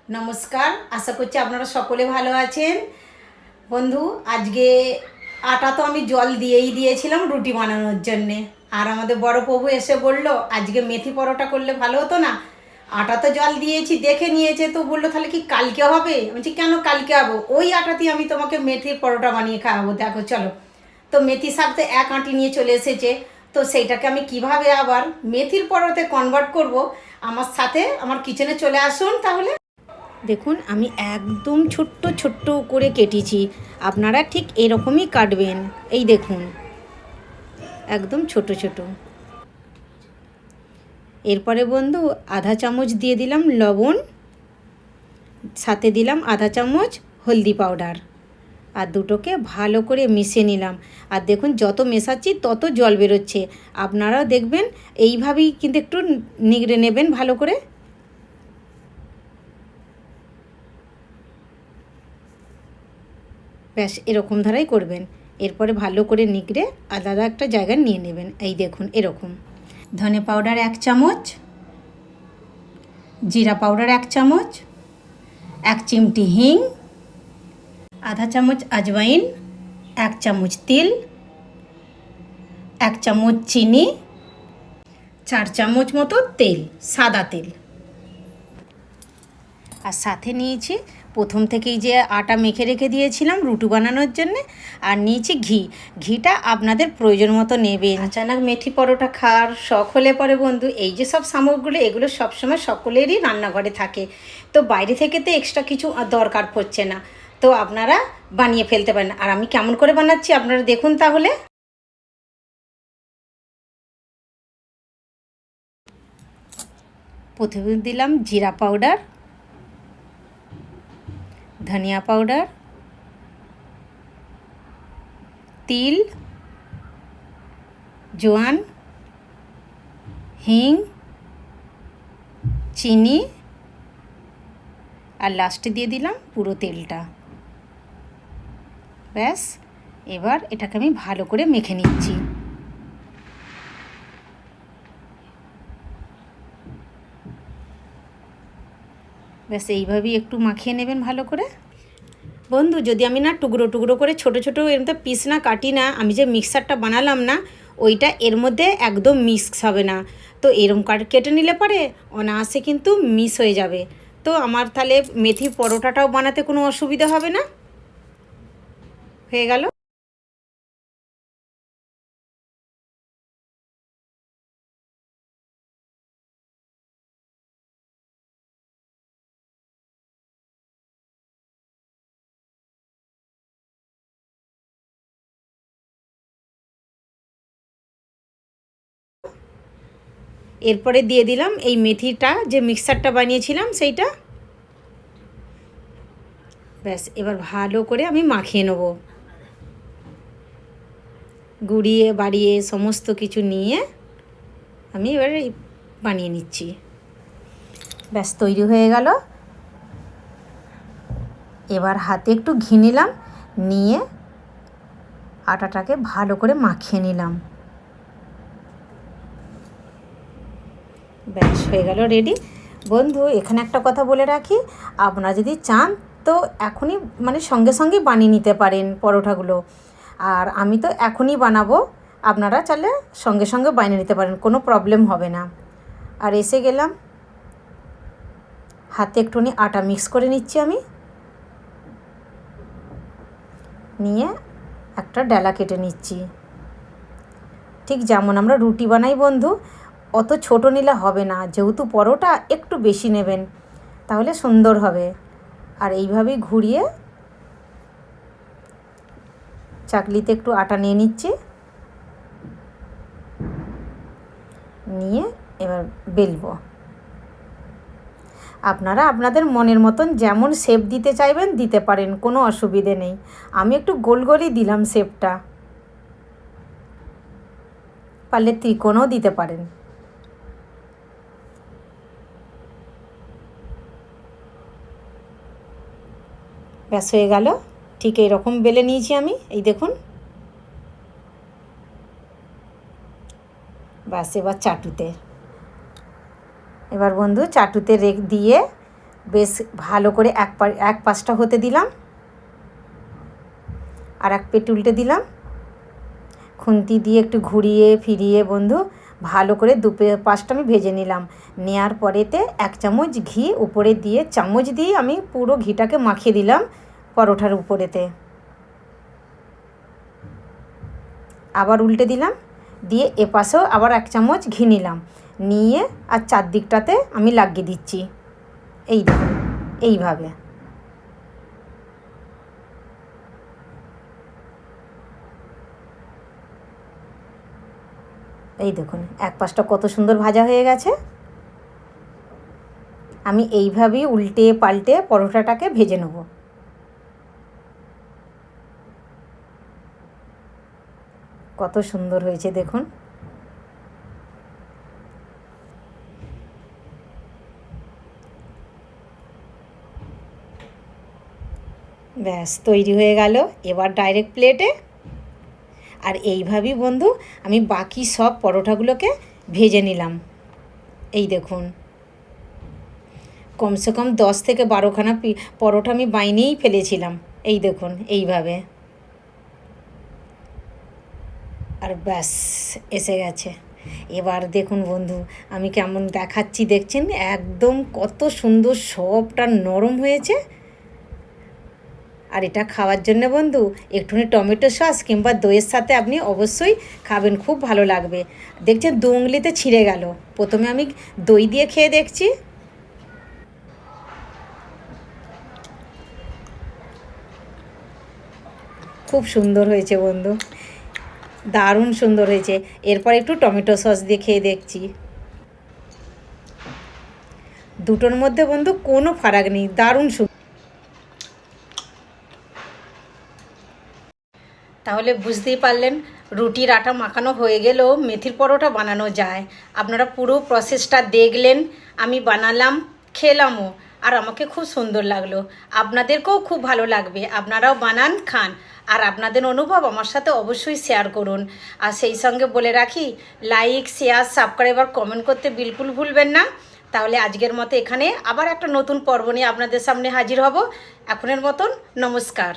নমস্কার, আশা করছি আপনারা সকলে ভালো আছেন। বন্ধু, আজকে আটা তো আমি জল দিয়েছিলাম রুটি বানানোর জন্যে। আর আমাদের বড় প্রভু এসে বলল আজকে মেথি পরোটা করলে ভালো হতো না। আটা তো জল দিয়েছি, দেখে নিয়েছে, তো বললো তাহলে কি কালকে হবে? আমি বলছি কেন কালকে হবো, ওই আটাতেই আমি তোমাকে মেথির পরোটা বানিয়ে খাওয়াবো, দেখো চলো। তো মেথি শাক তো এক আঁটি নিয়ে চলে এসেছে। তো সেইটাকে আমি কিভাবে আবার মেথির পরোটাতে কনভার্ট করব, আমার সাথে আমার কিচেনে চলে আসুন তাহলে। দেখুন, আমি একদম ছোট্ট ছোট্ট করে কেটেছি, আপনারা ঠিক এরকমই কাটবেন। এই দেখুন, একদম ছোট ছোট। এরপরে বন্ধু আধা চামচ দিয়ে দিলাম লবণ, সাথে দিলাম আধা চামচ হলদি পাউডার, আর দুটোকে ভালো করে মিশিয়ে নিলাম। আর দেখুন, যত মেশাচ্ছি তত জল বেরোচ্ছে, আপনারাও দেখবেন এইভাবেই কিন্তু একটু নিগড়ে নেবেন ভালো করে। ব্যাস এরকম ধারাই করবেন। এরপরে ভালো করে নিগড়ে আলাদা একটা জায়গায় নিয়ে নেবেন। এই দেখুন এরকম। ধনে পাউডার 1 চামচ, জিরা পাউডার 1 চামচ, 1 চিমটি হিং, আধা চামচ আজওয়াইন, 1 চামচ তিল, 1 চামচ চিনি, 4 চামচ মতো তেল, সাদা তেল। আর সাথে নিয়েছি প্রথম থেকেই যে আটা মেখে রেখে দিয়েছিলাম রুটি বানানোর জন্যে, আর নিয়েছি ঘি। ঘিটা আপনাদের প্রয়োজন মতো নেবেন। আচানক মেথি পরোটা খাওয়ার শখ হলে পরে বন্ধু, এই যে সব সামগ্রীগুলো, এগুলো সবসময় সকলেরই রান্নাঘরে থাকে, তো বাইরে থেকে তো এক্সট্রা কিছু দরকার পড়ছে না, তো আপনারা বানিয়ে ফেলতে পারেন। আর আমি কেমন করে বানাচ্ছি আপনারা দেখুন তাহলে। প্রথমে দিলাম জিরা পাউডার, ধনিয়া পাউডার, তিল, জোয়ান, হিং, চিনি, আর লাস্টে দিয়ে দিলাম পুরো তেলটা। ব্যাস এবার এটাকে আমি ভালো করে মেখে নিচ্ছি। ব্যাস এইভাবেই একটু মাখিয়ে নেবেন ভালো করে। বন্ধু, যদি আমি না টুকরো টুকরো করে ছোট ছোট এরমধ্যে পিস না কাটি না, আমি যে মিক্সারটা বানালাম না, ওইটা এর মধ্যে একদম মিক্স হবে না। তো এরম কেটে নিলে পরে অনায়াসে কিন্তু মিস হয়ে যাবে। তো আমার তাহলে মেথি পরোটাটাও বানাতে কোনো অসুবিধা হবে না। হয়ে গেল। এরপরে দিয়ে দিলাম এই মেথিটা, যে মিক্সারটা বানিয়েছিলাম সেইটা। ব্যাস এবার ভালো করে আমি মাখিয়ে নেব, গুঁড়িয়ে বাড়িয়ে সমস্ত কিছু নিয়ে আমি এবার বানিয়ে নিচ্ছি। ব্যাস তৈরি হয়ে গেল। এবার হাতে একটু ঘি নিলাম, নিয়ে আটাটাকে ভালো করে মাখিয়ে নিলাম। ব্যাস হয়ে গেল রেডি। বন্ধু, এখানে একটা কথা বলে রাখি, আপনারা যদি চান তো এখনই মানে সঙ্গে সঙ্গে বানিয়ে নিতে পারেন পরোটাগুলো। আর আমি তো এখনই বানাবো, আপনারা চাইলে সঙ্গে সঙ্গে বানিয়ে নিতে পারেন, কোনো প্রবলেম হবে না। আর এসে গেলাম, হাতে একটুখানি আটা মিক্স করে নিচ্ছি আমি, নিয়ে একটা ডালা কেটে নিচ্ছি। ঠিক যেমন আমরা রুটি বানাই বন্ধু, অত ছোট নিলে হবে না, যেহেতু পরোটা একটু বেশি নেবেন, তাহলে সুন্দর হবে। আর এইভাবেই ঘুরিয়ে চাকলিতে একটু আটা নিয়ে নিচ্ছি, নিয়ে এবার বেলবো। আপনারা আপনাদের মনের মতন যেমন শেপ দিতে চাইবেন দিতে পারেন, কোনো অসুবিধে নেই। আমি একটু গোল গোলই দিলাম শেপটা, পারলে ত্রিকোণও দিতে পারেন। ব্যাস হয়ে গেল। ঠিক এইরকম বেলে নিয়েছি আমি, এই দেখুন। ব্যাস এবার চাটুতে, এবার বন্ধু চাটুতে দিয়ে বেশ ভালো করে এক পাশটা হতে দিলাম, আর এক পেট উল্টে দিলাম, খুন্তি দিয়ে একটু ঘুরিয়ে ফিরিয়ে বন্ধু ভালো করে পাশটা আমি ভেজে নিলাম। নেওয়ার পরেতে 1 চামচ ঘি উপরে দিয়ে চামচ দিয়ে আমি পুরো ঘিটাকে মাখিয়ে দিলাম পরোটার উপরেতে। আবার উল্টে দিলাম, দিয়ে এপাশেও আবার 1 চামচ ঘি নিলাম, নিয়ে আর চারদিকটাতে আমি লাগিয়ে দিচ্ছি। এই দেখুন এইভাবে। এই দেখুন এক পাশটা কত সুন্দর ভাজা হয়ে গেছে। আমি এইভাবেই উল্টে পাল্টে পরোটাটাকে ভেজে নেব। কত সুন্দর হয়েছে দেখুন। ব্যাস তৈরি হয়ে গেল। এবার ডাইরেক্ট প্লেটে। আর এইভাবেই বন্ধু আমি বাকি সব পরোটাগুলোকে ভেজে নিলাম। এই দেখুন কমসে কম 10 থেকে 12খানা পরোটা আমি বানিয়েই ফেলেছিলাম। এই দেখুন এইভাবে। আর ব্যাস এসে গেছে। এবার দেখুন বন্ধু আমি কেমন দেখাচ্ছি, দেখছেন একদম কত সুন্দর সবটা নরম হয়েছে। আর এটা খাওয়ার জন্য বন্ধু একটুখানি টমেটো সস কিংবা দইয়ের সাথে আপনি অবশ্যই খাবেন, খুব ভালো লাগবে। দেখছেন 2 উঙ্গলিতে ছিঁড়ে গেল। প্রথমে আমি দই দিয়ে খেয়ে দেখছি। খুব সুন্দর হয়েছে বন্ধু, দারুণ সুন্দর হয়েছে। এরপর একটু টমেটো সস দিয়ে খেয়ে দেখছি। দুটোর মধ্যে বন্ধু কোনো ফারাক নেই, দারুণ সুন্দর। তাহলে বুঝতেই পারলেন রুটির আটা মাখানো হয়ে গেলেও মেথির পরোটা বানানো যায়। আপনারা পুরো প্রসেসটা দেখলেন, আমি বানালাম, খেলামও, আর আমাকে খুব সুন্দর লাগলো। আপনাদেরকেও খুব ভালো লাগবে, আপনারাও বানান খান, আর আপনাদের অনুভব আমার সাথে অবশ্যই শেয়ার করুন। আর সেই সঙ্গে বলে রাখি লাইক শেয়ার সাবস্ক্রাইব আর কমেন্ট করতে বিলকুল ভুলবেন না। তাহলে আজকের মতো এখানে আবার একটা নতুন পর্ব নিয়ে আপনাদের সামনে হাজির হব। এখনের মতন নমস্কার।